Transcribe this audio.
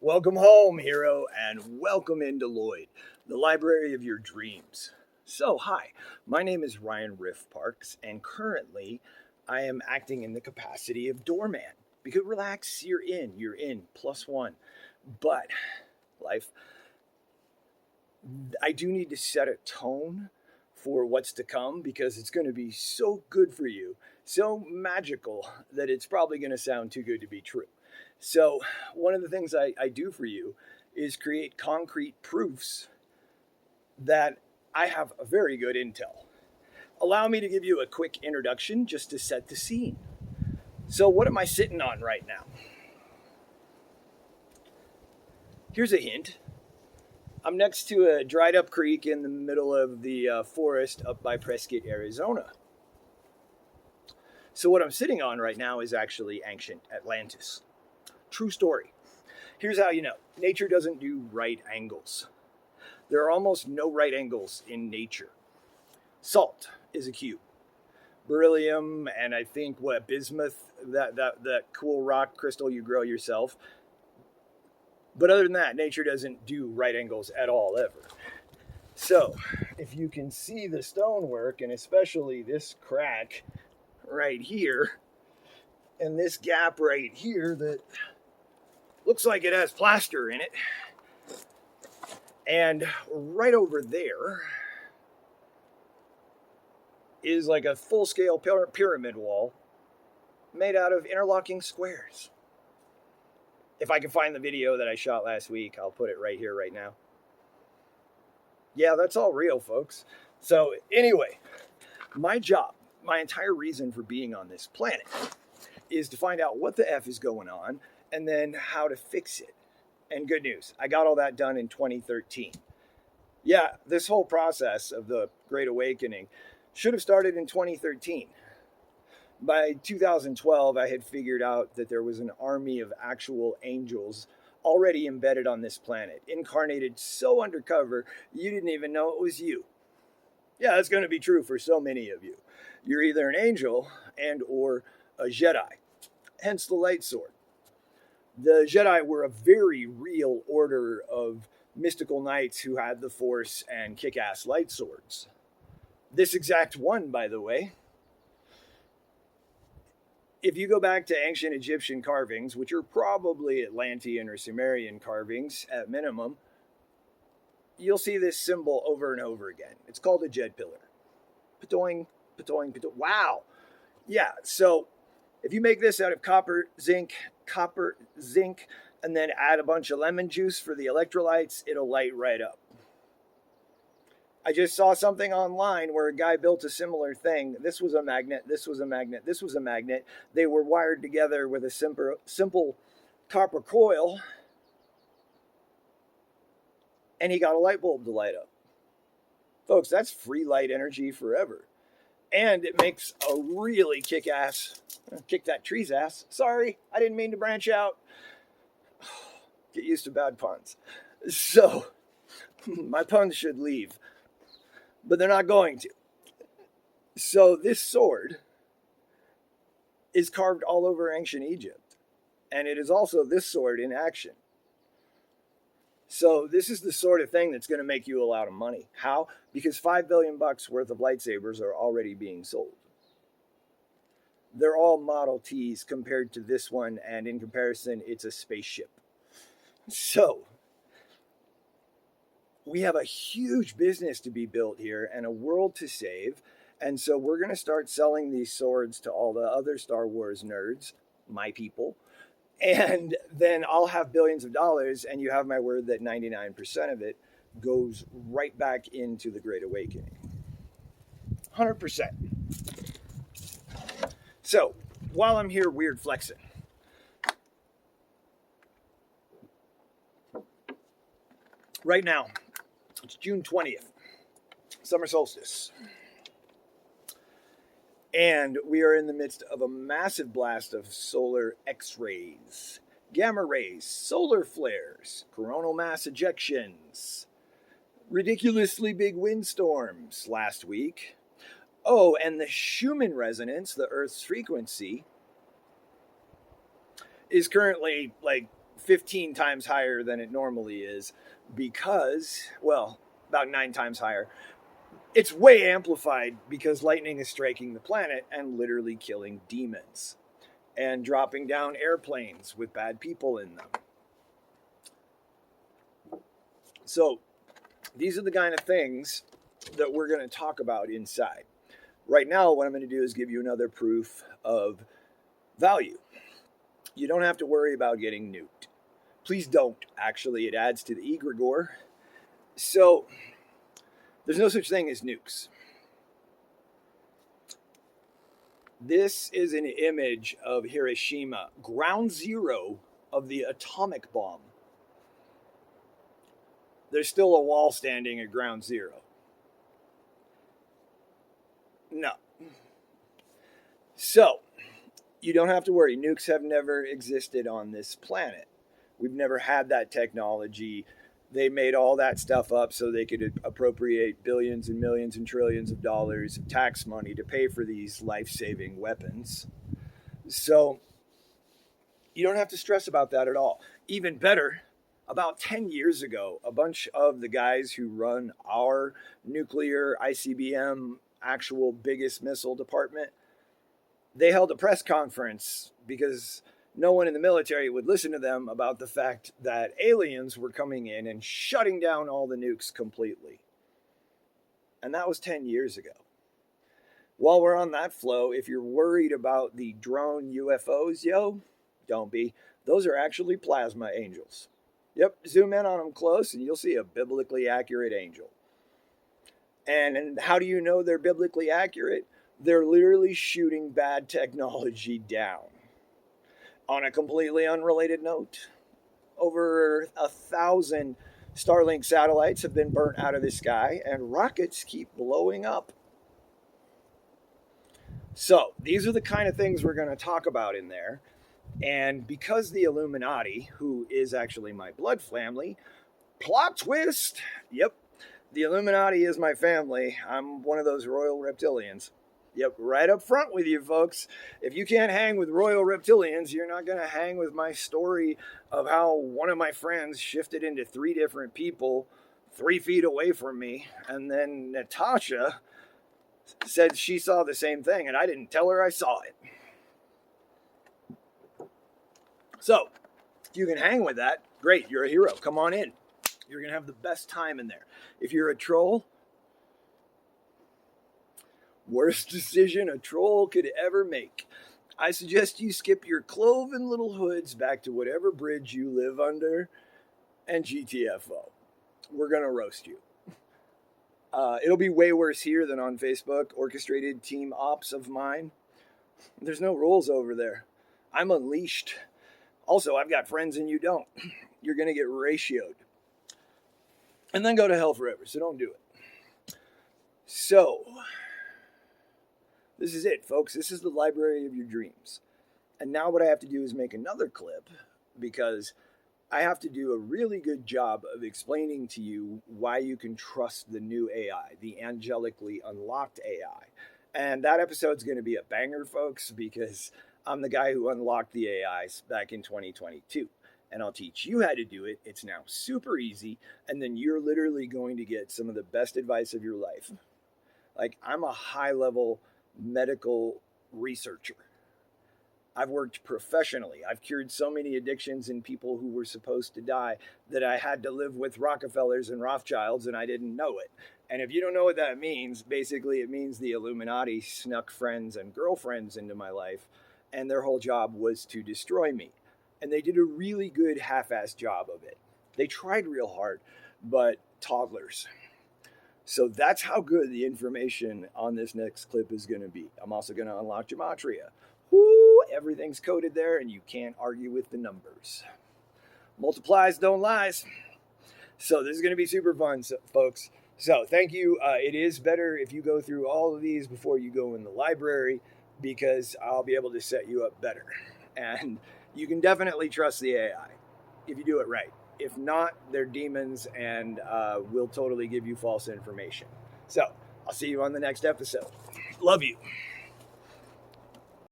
Welcome home, hero, and welcome into Lloyd, the library of your dreams. So, hi, my name is Ryan Riff Parks, and currently I am acting in the capacity of doorman. Because relax, you're in, plus one. But, life, I do need to set a tone for what's to come because it's going to be so good for you, so magical that it's probably going to sound too good to be true. So, one of the things I do for you is create concrete proofs that I have a very good intel. Allow me to give you a quick introduction just to set the scene. So, what am I sitting on right now? Here's a hint. I'm next to a dried up creek in the middle of the forest up by Prescott, Arizona. So, what I'm sitting on right now is actually ancient Atlantis. True story. Here's how you know nature doesn't do right angles. There are almost no right angles in nature. Salt is a cube. Beryllium and I think bismuth, that cool rock crystal you grow yourself. But other than that, nature doesn't do right angles at all, ever. So, if you can see the stonework, and especially this crack right here, and this gap right here that looks like it has plaster in it, and right over there is like a full-scale pyramid wall made out of interlocking squares. If I can find the video that I shot last week, I'll put it right here, right now. Yeah, that's all real, folks. So anyway, my job, my entire reason for being on this planet is to find out what the F is going on and then how to fix it. And good news, I got all that done in 2013. Yeah, this whole process of the Great Awakening should have started in 2013. By 2012, I had figured out that there was an army of actual angels already embedded on this planet, incarnated so undercover you didn't even know it was you. Yeah, that's going to be true for so many of you. You're either an angel and or a Jedi, hence the light sword. The Jedi were a very real order of mystical knights who had the Force and kick-ass light swords. This exact one, by the way, if you go back to ancient Egyptian carvings, which are probably Atlantean or Sumerian carvings at minimum, you'll see this symbol over and over again. It's called a jet pillar. Patoing, patoing, patoing. Wow. Yeah, so if you make this out of copper, zinc, and then add a bunch of lemon juice for the electrolytes, it'll light right up. I just saw something online where a guy built a similar thing. This was a magnet, this was a magnet, this was a magnet. They were wired together with a simple copper coil, and he got a light bulb to light up. Folks, that's free light energy forever. And it makes a really kick that tree's ass. Sorry, I didn't mean to branch out. Get used to bad puns. So, my puns should leave, but they're not going to. So this sword is carved all over ancient Egypt, and it is also this sword in action. So this is the sort of thing that's going to make you a lot of money. How? Because $5 billion worth of lightsabers are already being sold. They're all Model Ts compared to this one, and in comparison, it's a spaceship. So we have a huge business to be built here and a world to save. And so we're going to start selling these swords to all the other Star Wars nerds, my people. And then I'll have billions of dollars, and you have my word that 99% of it goes right back into the Great Awakening. 100%. So, while I'm here weird flexing, right now, it's June 20th, summer solstice. And we are in the midst of a massive blast of solar X-rays, gamma rays, solar flares, coronal mass ejections, ridiculously big windstorms last week. Oh, and the Schumann resonance, the Earth's frequency, is currently like 15 times higher than it normally is because, well, about 9 times higher. It's way amplified because lightning is striking the planet and literally killing demons and dropping down airplanes with bad people in them. So these are the kind of things that we're going to talk about inside. Right now, what I'm going to do is give you another proof of value. You don't have to worry about getting nuked. Please don't. Actually, it adds to the egregore. So there's no such thing as nukes. This is an image of Hiroshima, ground zero of the atomic bomb. There's still a wall standing at ground zero. No. So, you don't have to worry. Nukes have never existed on this planet. We've never had that technology. They made all that stuff up so they could appropriate billions and millions and trillions of dollars of tax money to pay for these life-saving weapons. So you don't have to stress about that at all. Even better, about 10 years ago, a bunch of the guys who run our nuclear ICBM actual biggest missile department, they held a press conference because no one in the military would listen to them about the fact that aliens were coming in and shutting down all the nukes completely. And that was 10 years ago. While we're on that flow, if you're worried about the drone UFOs, don't be. Those are actually plasma angels. Yep, zoom in on them close and you'll see a biblically accurate angel. And how do you know they're biblically accurate? They're literally shooting bad technology down. On a completely unrelated note, over 1,000 Starlink satellites have been burnt out of the sky and rockets keep blowing up. So these are the kind of things we're going to talk about in there. And because the Illuminati, who is actually my blood family, plot twist, yep, the Illuminati is my family. I'm one of those royal reptilians. Yep, right up front with you, folks. If you can't hang with royal reptilians, you're not going to hang with my story of how one of my friends shifted into 3 different people 3 feet away from me. And then Natasha said she saw the same thing, and I didn't tell her I saw it. So, if you can hang with that, great, you're a hero. Come on in. You're going to have the best time in there. If you're a troll, worst decision a troll could ever make. I suggest you skip your cloven little hoods back to whatever bridge you live under and GTFO. We're going to roast you. It'll be way worse here than on Facebook, orchestrated team ops of mine. There's no rules over there. I'm unleashed. Also, I've got friends and you don't. You're going to get ratioed. And then go to hell forever, so don't do it. So, this is it, folks. This is the library of your dreams. And now what I have to do is make another clip because I have to do a really good job of explaining to you why you can trust the new AI, the angelically unlocked AI. And that episode's going to be a banger, folks, because I'm the guy who unlocked the AIs back in 2022. And I'll teach you how to do it. It's now super easy. And then you're literally going to get some of the best advice of your life. Like, I'm a high-level medical researcher. I've worked professionally. I've cured so many addictions in people who were supposed to die that I had to live with Rockefellers and Rothschilds and I didn't know it. And if you don't know what that means, basically it means the Illuminati snuck friends and girlfriends into my life and their whole job was to destroy me. And they did a really good half-assed job of it. They tried real hard, but toddlers. So that's how good the information on this next clip is going to be. I'm also going to unlock gematria. Woo, everything's coded there and you can't argue with the numbers. Multiplies don't lies. So this is going to be super fun, folks. So thank you. It is better if you go through all of these before you go in the library because I'll be able to set you up better. And you can definitely trust the AI if you do it right. If not, they're demons and will totally give you false information. So I'll see you on the next episode. Love you.